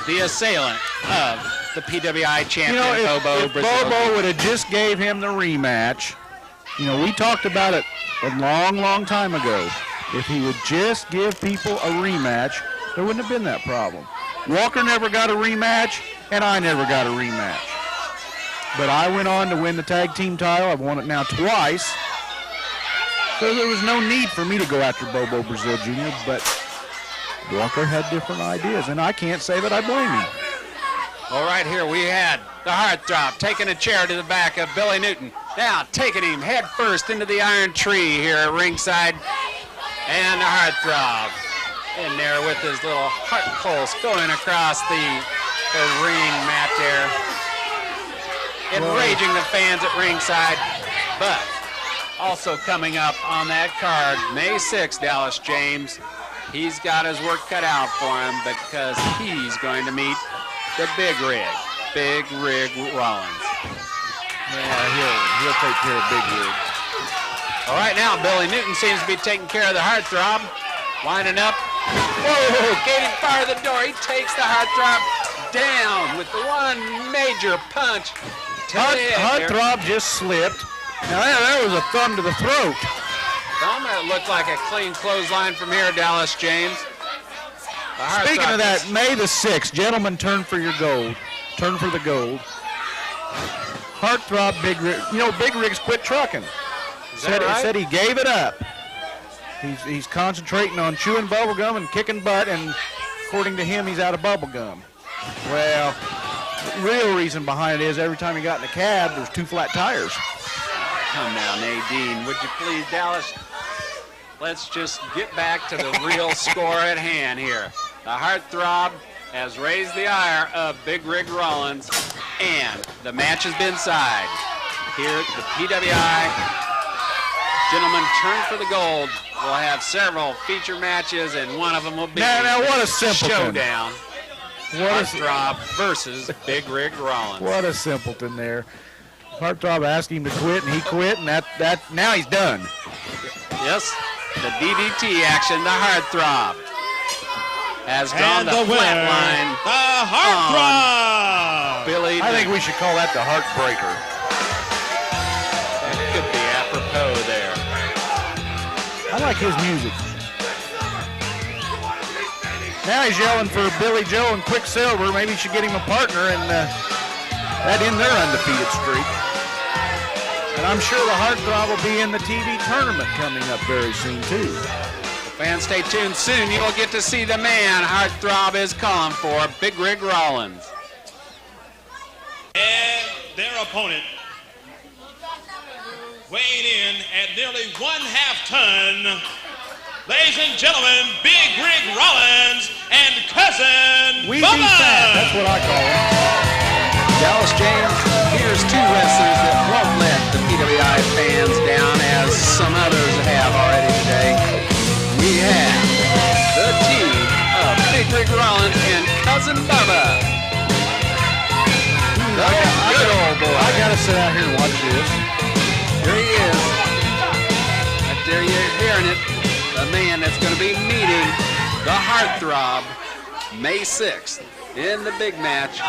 the assailant of the PWI champion, if Bobo Brazil Jr. Bobo would have just gave him the rematch, we talked about it a long, long time ago. If he would just give people a rematch, there wouldn't have been that problem. Walker never got a rematch, and I never got a rematch. But I went on to win the tag team title. I've won it now twice. So there was no need for me to go after Bobo Brazil Jr., but Walker had different ideas, and I can't say that I blame him. All right, here we had the Heartthrob taking a chair to the back of Billy Newton. Now taking him head first into the iron tree here at ringside. And the Heartthrob in there with his little heart pulse going across the ring mat there. Enraging the fans at ringside. But also coming up on that card, May 6th, Dallas James. He's got his work cut out for him because he's going to meet the Big Rig Rollins. Yeah, he'll take care of Big Rig. All right, now Billy Newton seems to be taking care of the Heartthrob. Winding up. Whoa, getting far of the door. He takes the Heartthrob down with the one major punch. Heartthrob just slipped. Now that was a thumb to the throat. That looked like a clean clothesline from here, Dallas James. Speaking of that, May the 6th, gentlemen, turn for your gold. Turn for the gold. Heartthrob, Big Rig. Big Rig's quit trucking. Said he gave it up. He's concentrating on chewing bubble gum and kicking butt, and according to him, he's out of bubble gum. Well, the real reason behind it is every time he got in the cab, there's 2 flat tires. Come now, Nadine, would you please, Dallas? Let's just get back to the real score at hand here. The Heartthrob has raised the ire of Big Rig Rollins, and the match has been signed. Here at the PWI Gentlemen, turn for the gold. We'll have several feature matches, and one of them will be now what a simpleton. Showdown. Heartthrob versus Big Rig Rollins. What a simpleton there. Heartthrob asked him to quit, and he quit, and that now he's done. Yes, the DDT action, the Heartthrob has drawn the flat line. The Heartthrob. Billy, I think we should call that the Heartbreaker. That could be apropos there. I like his music. Now he's yelling for Billy Joe and Quicksilver. Maybe he should get him a partner and that in their undefeated streak. And I'm sure the Heartthrob will be in the TV tournament coming up very soon, too. Fans, stay tuned. Soon you will get to see the man Heartthrob is calling for, Big Rig Rollins. And their opponent, weighing in at nearly 1/2 ton, ladies and gentlemen, Big Rig Rollins and Cousin Bubba. That's what I call him. Dallas James, here's 2 wrestlers that won't let the PWI fans down, as some others have already today. We have the team of Big Rig Rollins and Cousin Bubba. The good old boy. I gotta sit out here and watch this. Here he is. Right there you're hearing it. The man that's going to be meeting the Heartthrob May 6th in the big match.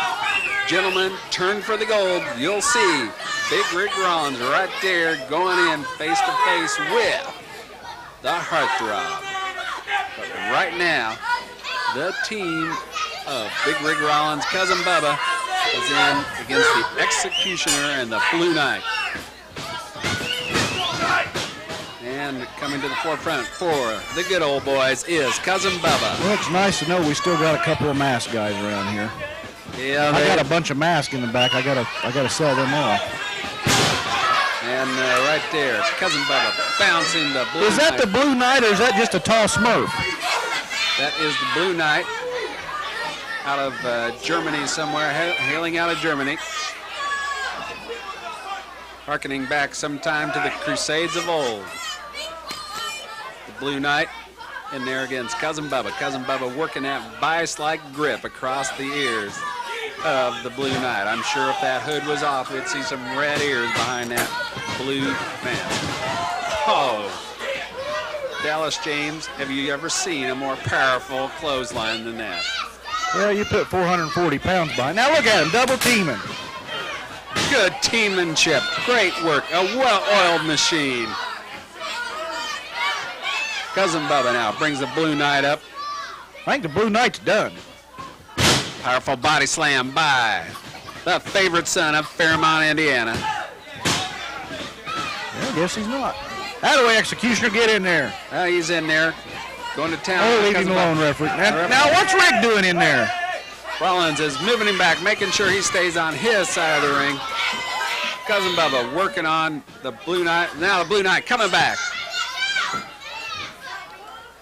Gentlemen, turn for the gold. You'll see Big Rig Rollins right there going in face to face with the Heartthrob. But right now, the team of Big Rig Rollins, Cousin Bubba, is in against the Executioner and the Blue Knight. And coming to the forefront for the good old boys is Cousin Bubba. Well, it's nice to know we still got a couple of mask guys around here. Yeah, I got a bunch of masks in the back. I gotta sell them all. And right there, it's Cousin Bubba bouncing the Blue Knight. Is that the Blue Knight, or is that just a tall Smurf? That is the Blue Knight out of Germany somewhere, hailing out of Germany. Harkening back sometime to the Crusades of old. The Blue Knight in there against Cousin Bubba. Cousin Bubba working that vice-like grip across the ears of the Blue Knight. I'm sure if that hood was off, we'd see some red ears behind that blue mask. Oh, Dallas James, have you ever seen a more powerful clothesline than that? Well, you put 440 pounds behind. Now look at him, double teaming. Good teammanship. Great work. A well-oiled machine. Cousin Bubba now brings the Blue Knight up. I think the Blue Knight's done. Powerful body slam by the favorite son of Fairmont, Indiana. Well, I guess he's not. That way, Executioner, get in there. He's in there. Going to town. Oh, leave him alone, referee. Now, what's Rick doing in there? Rollins is moving him back, making sure he stays on his side of the ring. Cousin Bubba working on the Blue Knight. Now the Blue Knight coming back.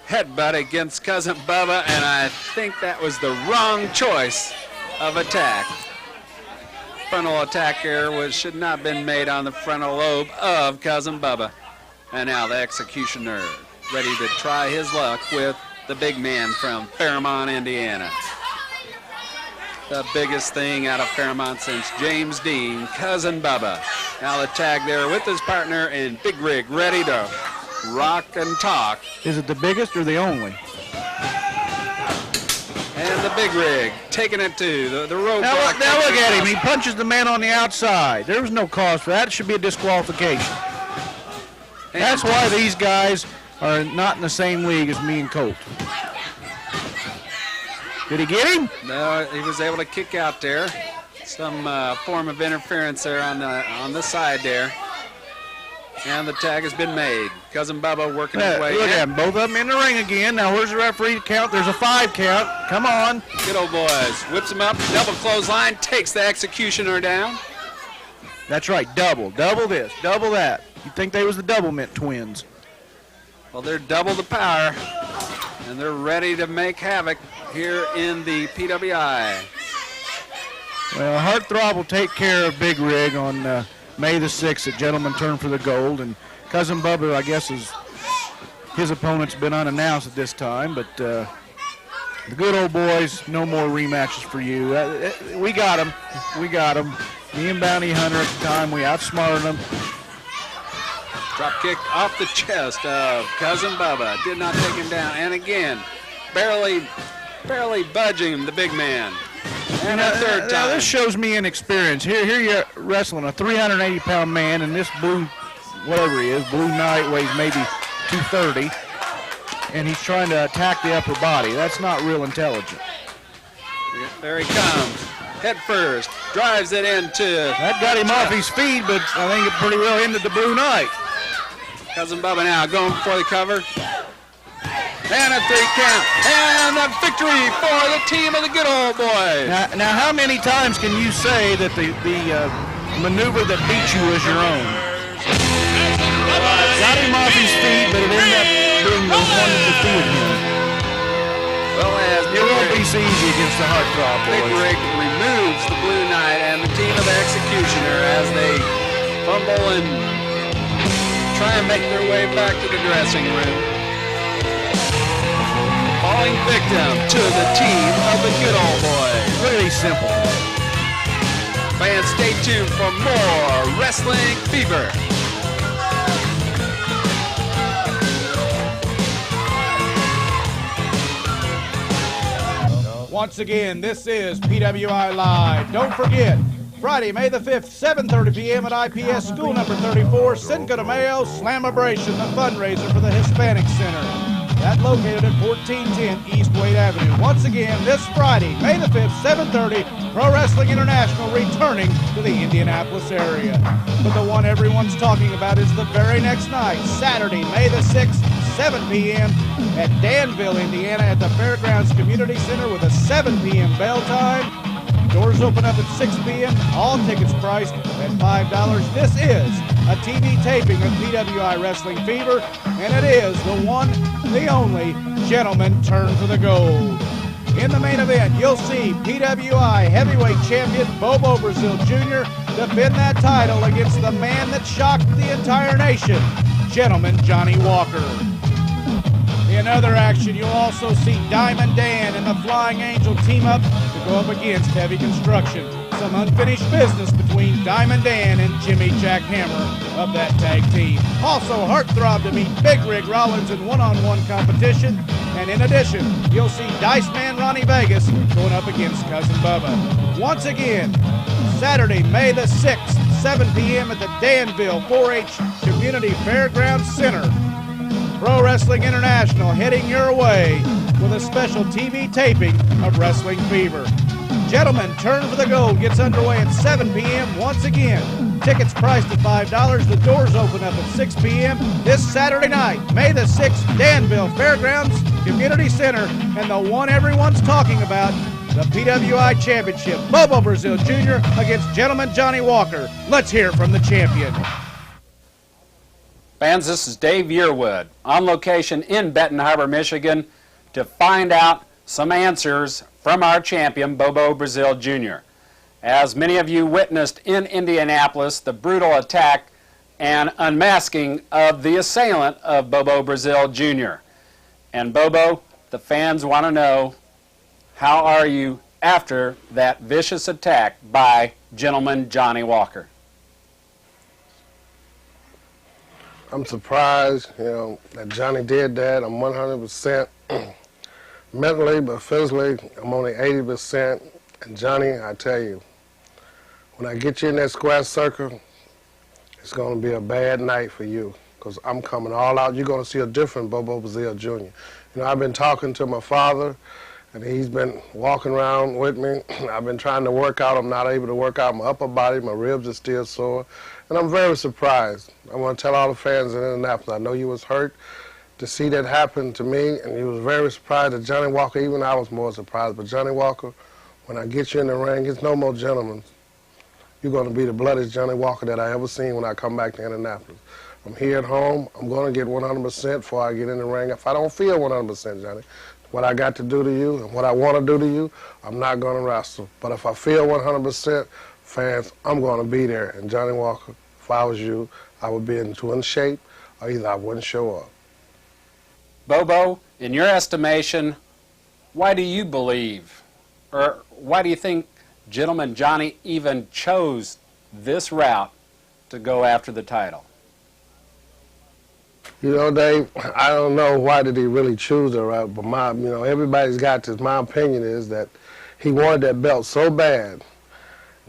Headbutt against Cousin Bubba, and I think that was the wrong choice of attack. Frontal attack here should not have been made on the frontal lobe of Cousin Bubba. And now the Executioner ready to try his luck with the big man from Fairmont, Indiana. The biggest thing out of Fairmont since James Dean, Cousin Bubba. Now the tag there with his partner in Big Rig, ready to rock and talk. Is it the biggest or the only? And the Big Rig taking it to the roadblock. Now look at him. He punches the man on the outside. There was no cause for that. It should be a disqualification. And that's why these guys are not in the same league as me and Colt. Did he get him? No, he was able to kick out there. Some form of interference there on the side there. And the tag has been made. Cousin Bubba working his way in. Look at them, both of them in the ring again. Now where's the referee to count? There's a 5 count. Come on. Good old boys. Whips him up, double clothesline, takes the Executioner down. That's right, double this, double that. You'd think they was the Double Mint twins. Well, they're double the power, and they're ready to make havoc here in the PWI. Well, Heartthrob will take care of Big Rig on May the 6th at Gentleman Turn for the Gold, and Cousin Bubba, I guess, his opponent's been unannounced at this time, but the good old boys, no more rematches for you. We got them. Me and Bounty Hunter at the time, we outsmarted them. Drop kick off the chest of Cousin Bubba. Did not take him down. And again, barely budging the big man. And a third time. Now this shows me inexperience. Here you're wrestling a 380-pound man, and this blue, whatever he is, Blue Knight weighs maybe 230, and he's trying to attack the upper body. That's not real intelligent. There he comes. Head first. Drives it into. That got him off his feet, but I think it pretty well ended the Blue Knight. Cousin Bubba now going for the cover. And a 3 count. And a victory for the team of the good old boys. Now how many times can you say that the maneuver that beat you was your own? Got him off his feet, but it ended up being the one that defeated him. Well, as it won't be so easy against the Heartthrob boys. Big Rig removes the Blue Knight and the team of the Executioner as they fumble and try and make their way back to the dressing room. Falling victim to the team of the good old boys. Really simple. Fans, stay tuned for more Wrestling Fever. Once again, this is PWI Live. Don't forget, Friday, May the 5th, 7:30 p.m. at IPS School Number 34, Cinco de Mayo, Slamabration, the fundraiser for the Hispanic Center. That's located at 1410 East Wade Avenue. Once again, this Friday, May the 5th, 7:30, Pro Wrestling International returning to the Indianapolis area. But the one everyone's talking about is the very next night, Saturday, May the 6th, 7 p.m. at Danville, Indiana at the Fairgrounds Community Center with a 7 p.m. bell time. Doors open up at 6 p.m. All tickets priced at $5. This is a TV taping of PWI Wrestling Fever, and it is the one, the only Gentleman Turn for the Gold. In the main event, you'll see PWI Heavyweight Champion Bobo Brazil Jr. defend that title against the man that shocked the entire nation, Gentleman Johnny Walker. In other action, you'll also see Diamond Dan and the Flying Angel team up to go up against Heavy Construction. some unfinished business between Diamond Dan and Jimmy Jackhammer of that tag team. Also, Heartthrob to meet Big Rig Rollins in one-on-one competition. And in addition, you'll see Dice Man Ronnie Vegas going up against Cousin Bubba. Once again, Saturday, May the 6th, 7 p.m. at the Danville 4-H Community Fairgrounds Center. Pro Wrestling International heading your way with a special TV taping of Wrestling Fever. Gentlemen, Turn for the Gold gets underway at 7 p.m. once again. Tickets priced at $5. The doors open up at 6 p.m. this Saturday night, May the 6th, Danville Fairgrounds Community Center, and the one everyone's talking about, the PWI Championship. Bobo Brazil Jr. against Gentleman Johnny Walker. Let's hear it from the champion. Fans, this is Dave Yearwood on location in Benton Harbor, Michigan to find out some answers from our champion, Bobo Brazil Jr. As many of you witnessed in Indianapolis, the brutal attack and unmasking of the assailant of Bobo Brazil Jr. And Bobo, the fans want to know, how are you after that vicious attack by Gentleman Johnny Walker? I'm surprised, that Johnny did that. I'm 100% mentally, but physically, I'm only 80%. And Johnny, I tell you, when I get you in that square circle, it's going to be a bad night for you, because I'm coming all out. You're going to see a different Bobo Brazil Jr. I've been talking to my father, and he's been walking around with me. I've been trying to work out. I'm not able to work out my upper body. My ribs are still sore. And I'm very surprised. I want to tell all the fans in Indianapolis, I know you was hurt to see that happen to me, and you was very surprised that Johnny Walker, even I was more surprised. But Johnny Walker, when I get you in the ring, it's no more gentlemen. You're going to be the bloodiest Johnny Walker that I ever seen when I come back to Indianapolis. I'm here at home. I'm going to get 100% before I get in the ring. If I don't feel 100%, Johnny, what I got to do to you and what I want to do to you, I'm not going to wrestle. But if I feel 100%, fans, I'm going to be there. And Johnny Walker, if I was you, I would be in twin shape, or either I wouldn't show up. Bobo, in your estimation, why do you believe, or why do you think Gentleman Johnny even chose this route to go after the title? Dave, I don't know why did he really choose the route, but everybody's got this. My opinion is that he wanted that belt so bad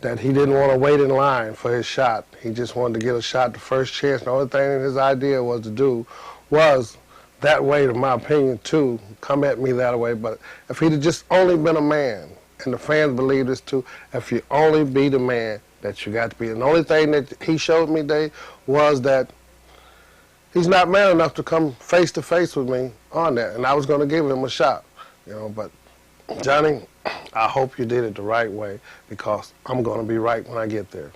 that he didn't want to wait in line for his shot. He just wanted to get a shot the first chance. The only thing his idea was to do was that way, in my opinion, too. Come at me that way. But if he'd have just only been a man, and the fans believe this too, if you only be the man that you got to be. And the only thing that he showed me, Dave, was that he's not man enough to come face to face with me on that. And I was going to give him a shot, but Johnny, I hope you did it the right way, because I'm going to be right when I get there.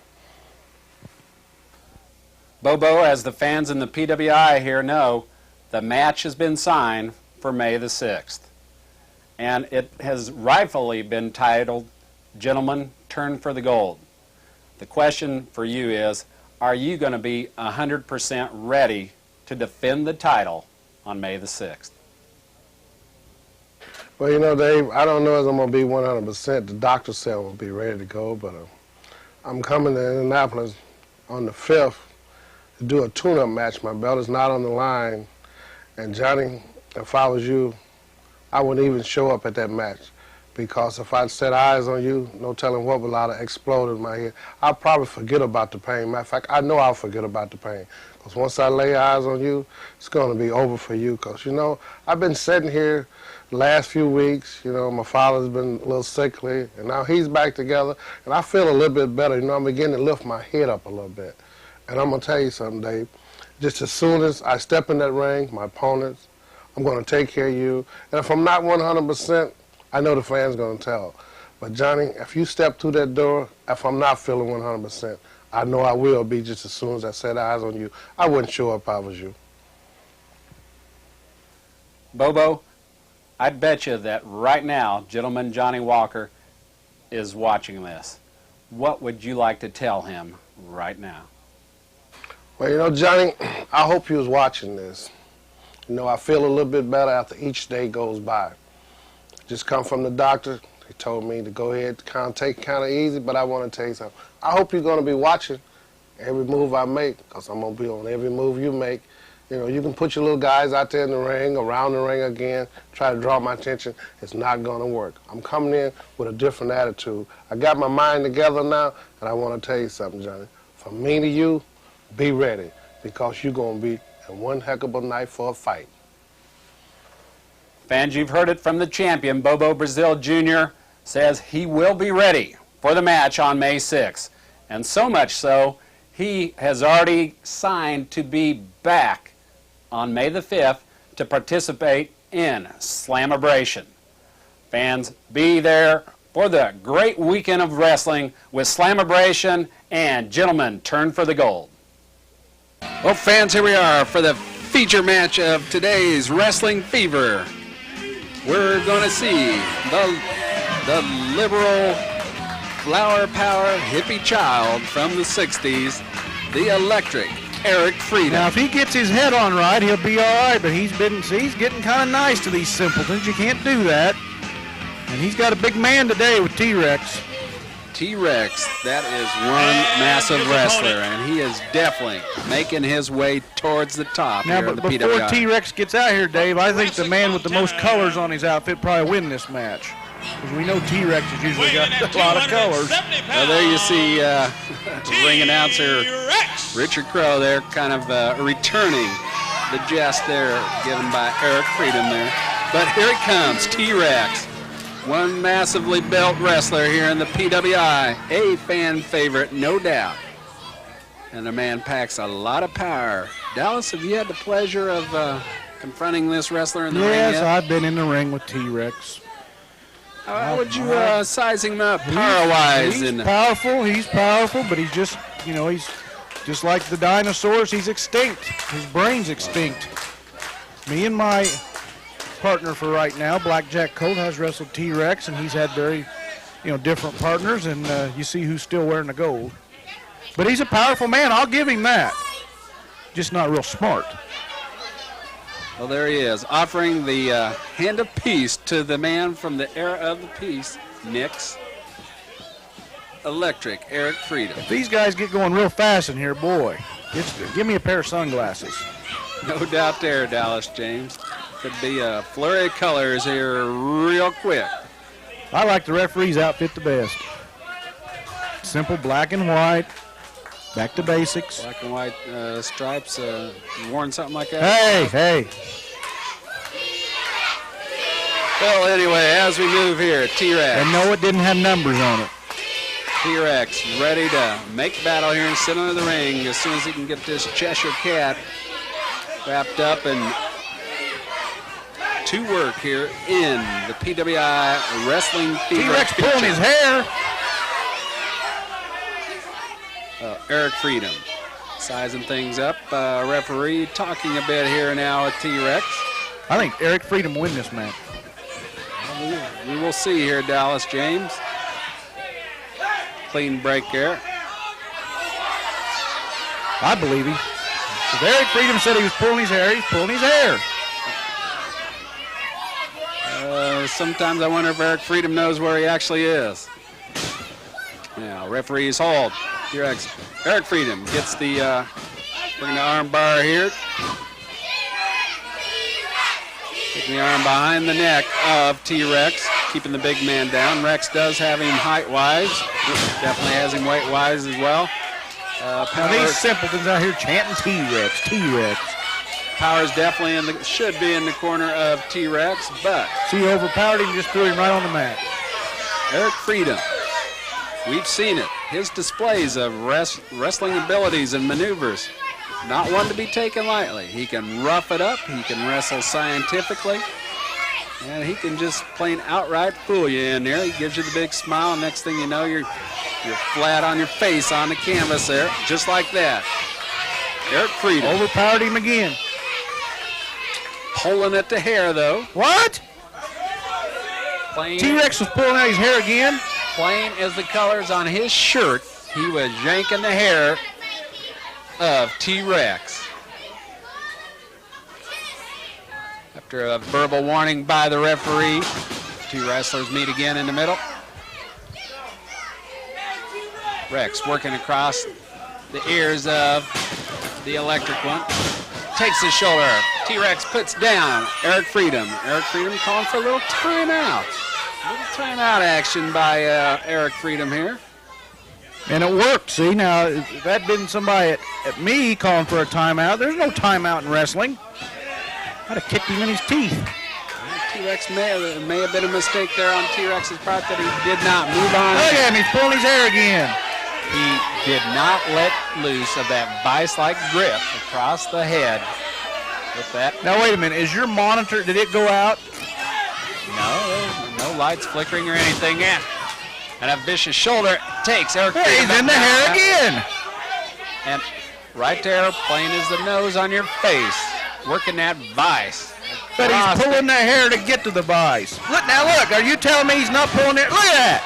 Bobo, as the fans in the PWI here know, the match has been signed for May the 6th. And it has rightfully been titled, Gentlemen, Turn for the Gold. The question for you is, are you going to be 100% ready to defend the title on May the 6th? Well, Dave, I don't know if I'm going to be 100%. The doctor said I'm going to be ready to go, but I'm coming to Indianapolis on the 5th to do a tune-up match. My belt is not on the line. And Johnny, if I was you, I wouldn't even show up at that match, because if I'd set eyes on you, no telling what would have exploded in my head. I'll probably forget about the pain. Matter of fact, I know I'll forget about the pain, because once I lay eyes on you, it's going to be over for you. Because, I've been sitting here the last few weeks. My father's been a little sickly, and now he's back together, and I feel a little bit better. I'm beginning to lift my head up a little bit. And I'm going to tell you something, Dave. Just as soon as I step in that ring, my opponents, I'm going to take care of you. And if I'm not 100%, I know the fans going to tell. But Johnny, if you step through that door, if I'm not feeling 100%, I know I will be just as soon as I set eyes on you. I wouldn't show up if I was you. Bobo, I bet you that right now, Gentleman Johnny Walker is watching this. What would you like to tell him right now? Well, Johnny, I hope you was watching this. I feel a little bit better after each day goes by. Just come from the doctor. They told me to go ahead, take it kind of easy, but I want to tell you something. I hope you're going to be watching every move I make, because I'm going to be on every move you make. You know, you can put your little guys out there in the ring, around the ring again, try to draw my attention. It's not going to work. I'm coming in with a different attitude. I got my mind together now, and I want to tell you something, Johnny. From me to you, be ready, because you're going to be in one heck of a night for a fight. Fans, you've heard it from the champion. Bobo Brazil Jr. says he will be ready for the match on May 6th. And so much so, he has already signed to be back on May the 5th to participate in Slamabration. Fans, be there for the great weekend of wrestling with Slamabration and Gentlemen Turn for the Gold. Well, fans, here we are for the feature match of today's Wrestling Fever. We're going to see the liberal, flower power, hippie child from the 60s, the electric Eric Freedom. Now, if he gets his head on right, he'll be all right, but he's getting kind of nice to these simpletons. You can't do that. And he's got a big man today with T-Rex. T-Rex, that is one massive wrestler, and he is definitely making his way towards the top now, here of the but before PWI. T-Rex gets out here, Dave, I think the man with the most colors on his outfit probably win this match. Because we know T-Rex has usually got a lot of colors. Well, there you see ring announcer Richard Crow there kind of returning the jest there given by Eric Freedom there. But here he comes, T-Rex. One massively built wrestler here in the PWI, a fan favorite, no doubt. And the man packs a lot of power. Dallas, have you had the pleasure of confronting this wrestler in the ring yet? Yes, I've been in the ring with T-Rex. How would you size him up power-wise? He's powerful, but he's just, you know, he's just like the dinosaurs. He's extinct. His brain's extinct. Me and my partner for right now, Blackjack Colt, has wrestled T-Rex, and he's had very, you know, different partners, and you see who's still wearing the gold. But he's a powerful man. I'll give him that. Just not real smart. Well, there he is, offering the hand of peace to the man from the era of the peace, Nick's electric Eric Freedom. If these guys get going real fast in here, boy, give me a pair of sunglasses. No doubt there, Dallas James. Could be a flurry of colors here real quick. I like the referee's outfit the best. Simple black and white, back to basics. Black and white stripes, worn something like that? Hey. Well, anyway, as we move here, T-Rex. And no, it didn't have numbers on it. T-Rex ready to make battle here in the center of the ring as soon as he can get this Cheshire Cat wrapped up and to work here in the PWI Wrestling Fever. T-Rex pulling his hair. Eric Freedom sizing things up. Referee talking a bit here now with T-Rex. I think Eric Freedom will win this match. We will see here, Dallas James. Clean break there. I believe him. If Eric Freedom said he was pulling his hair, he's pulling his hair. Sometimes I wonder if Eric Freedom knows where he actually is. Now, referees hold. T-Rex. Eric Freedom gets the bring the arm bar here. Taking the arm behind the neck of T-Rex, keeping the big man down. Rex does have him height-wise. Definitely has him weight-wise as well. Now these simpletons out here chanting T-Rex, T-Rex. Power's definitely should be in the corner of T-Rex, but See, overpowered him, just threw him right on the mat. Eric Freedom, we've seen it. His displays of wrestling abilities and maneuvers, not one to be taken lightly. He can rough it up, he can wrestle scientifically, and he can just plain outright fool you in there. He gives you the big smile, and next thing you know, you're flat on your face on the canvas there, just like that. Eric Freedom. Overpowered him again. Pulling at the hair, though. What? Plain, T-Rex was pulling out his hair again. plain as the colors on his shirt, he was yanking the hair of T-Rex. After a verbal warning by the referee, Two wrestlers meet again in the middle. Rex working across the ears of the electric one. Takes his shoulder. T-Rex puts down Eric Freedom. Eric Freedom calling for a little timeout. A little timeout action by Eric Freedom here. And it worked. See, now, if that been somebody at me calling for a timeout, there's no timeout in wrestling. I'd have kicked him in his teeth. T-Rex may have been a mistake there on T-Rex's part that he did not move on. Look at him, he's pulling his hair again. He did not let loose of that vice-like grip across the head with that. Now, wait a minute. Is your monitor, did it go out? No lights flickering or anything yet. And a vicious shoulder takes Eric Freedom. He's in the hair again. And right there, plain as the nose on your face, working that vice. But he's pulling the hair to get to the vice. Look, now look, are you telling me he's not pulling it? Look at that.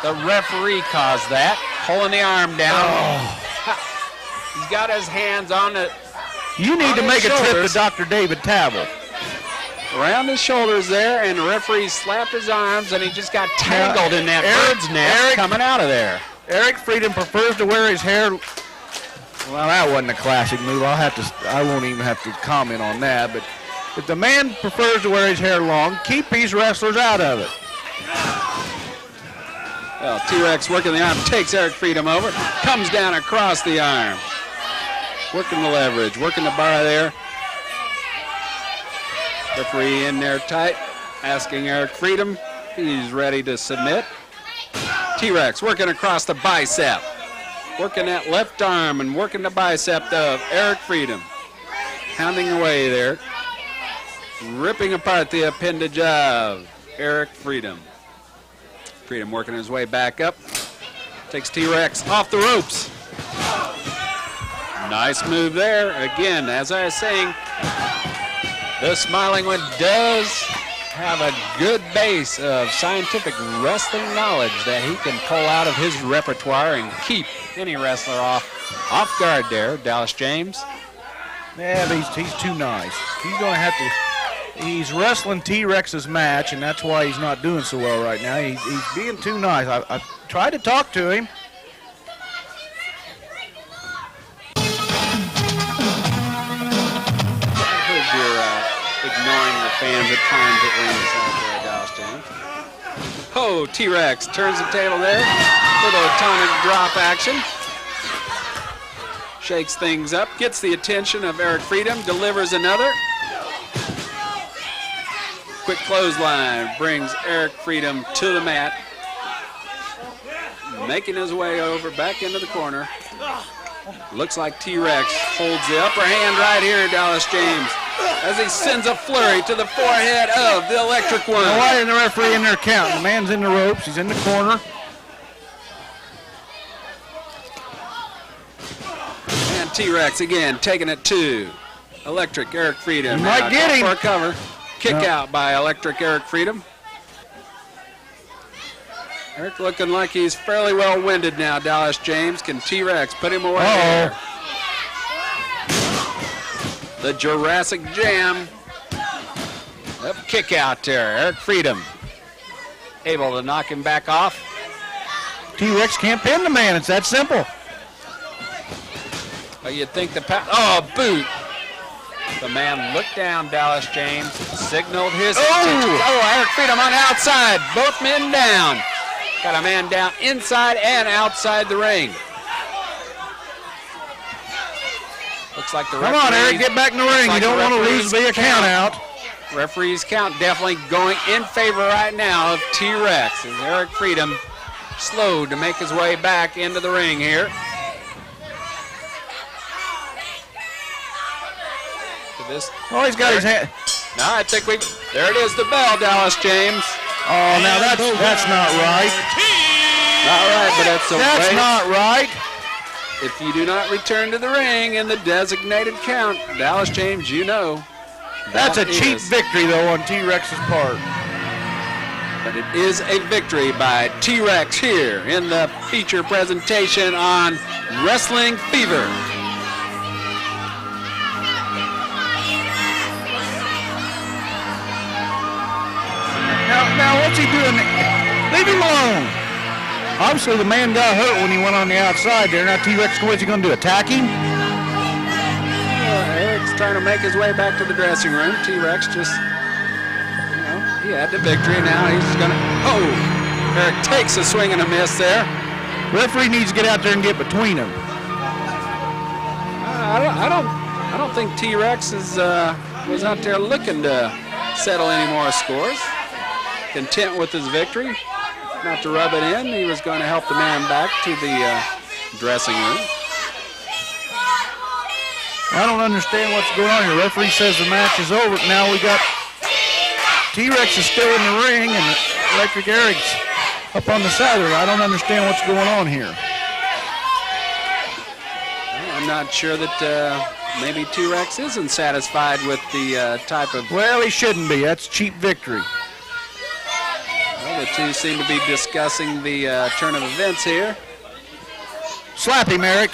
The referee caused that, pulling the arm down. Oh. He's got his hands on it. You need to make a trip to Dr. David Tavel. Around his shoulders there, and the referee slapped his arms, and he just got tangled in that bird's nest coming out of there. Eric Freedom prefers to wear his hair. Well, that wasn't a classic move. I won't even have to comment on that. But if the man prefers to wear his hair long, keep these wrestlers out of it. Well, T-Rex working the arm, takes Eric Freedom over, comes down across the arm. Working the leverage, working the bar there. Referee in there tight, asking Eric Freedom. He's ready to submit. T-Rex working across the bicep. Working that left arm and working the bicep of Eric Freedom. Pounding away there. Ripping apart the appendage of Eric Freedom. Freedom working his way back up. Takes T-Rex off the ropes. Nice move there. Again, as I was saying, the Smiling One does have a good base of scientific wrestling knowledge that he can pull out of his repertoire and keep any wrestler off guard there, Dallas James. Yeah, but he's too nice. He's going to have to. He's wrestling T-Rex's match, and that's why he's not doing so well right now. He's being too nice. I tried to talk to him. Ignoring the fans at times at ringside there, Dallas James. Oh, T-Rex turns the table there. Little tonic drop action. Shakes things up, gets the attention of Eric Freedom, delivers another. Quick clothesline brings Eric Freedom to the mat. Making his way over back into the corner. Looks like T-Rex holds the upper hand right here, Dallas James, as he sends a flurry to the forehead of the electric one. Now, why isn't the referee in there counting? The man's in the ropes. He's in the corner. And T-Rex again taking it to electric Eric Freedom. You might get him. For a cover. Kick out by electric Eric Freedom. Eric looking like he's fairly well winded now, Dallas James. Can T-Rex put him away here? The Jurassic Jam. Up kick out there. Eric Freedom able to knock him back off. T-Rex can't pin the man. It's that simple. But you'd think the boot. The man looked down, Dallas James, signaled his attention. Oh, Eric Freedom on outside. Both men down. Got a man down inside and outside the ring. Looks like the referee. Come on, Eric, get back in the ring. You don't want to lose via count out. Referee's count definitely going in favor right now of T-Rex. As Eric Freedom slowed to make his way back into the ring here. He's got his hand. No, I think there it is, the bell, Dallas James. Oh, now that's not right. Not right, but that's not right. If you do not return to the ring in the designated count, Dallas James, you know. That's a cheap victory, though, on T-Rex's part. But it is a victory by T-Rex here in the feature presentation on Wrestling Fever. Now, now. What's he doing? Leave him alone. Obviously, the man got hurt when he went on the outside there. Now T-Rex, what's he going to do? Attack him? Eric's trying to make his way back to the dressing room. T-Rex just, he had the victory. Now he's going to, Eric takes a swing and a miss there. Referee needs to get out there and get between them. I don't think T-Rex was out there looking to settle any more scores. Content with his victory, not to rub it in. He was going to help the man back to the dressing room. I don't understand what's going on here. The referee says the match is over. Now we got T-Rex is still in the ring and Electric Eric's up on the side of it. I don't understand what's going on here. I'm not sure that maybe T-Rex isn't satisfied with the type of... Well, he shouldn't be. That's cheap victory. Well, the two seem to be discussing the turn of events here. Slap him, Eric.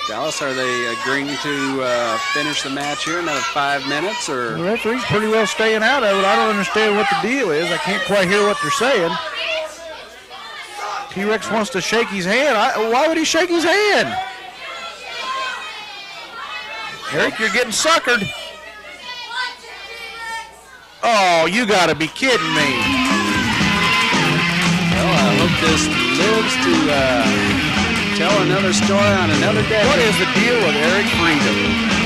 Dallas, are they agreeing to finish the match here in another 5 minutes? Or the referee's pretty well staying out of it. I don't understand what the deal is. I can't quite hear what they're saying. T-Rex wants to shake his hand. Why would he shake his hand? Eric, you're getting suckered. Oh, you got to be kidding me. Well, I hope this lives to tell another story on another day. What is the deal with Eric Freedom?